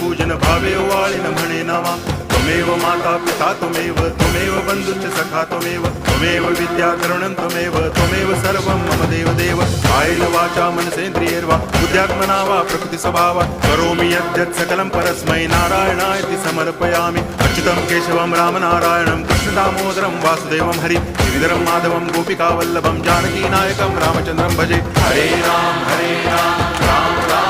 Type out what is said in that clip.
पूजन भावे वाळिन म्हणे नावा त्वमेव माता पिता त्वमेव बंधुश्च सखा त्वमेव विद्या तरुणं त्वमेव सर्वं मम देव कायेन वाचा मनसेन्द्रियैर्वा बुद्ध्यात्मना वा प्रकृति स्वभावात् करोमि यद्यत् सकलं परस्मै नारायणायति समर्पयामि अच्युतं केशवं रामनारायणं कृष्णदामोदरं वासुदेवं हरि गिरिधरं माधवं गोपिकावल्लभं जानकीनायकं रामचन्द्रं भजे हरे राम राम राम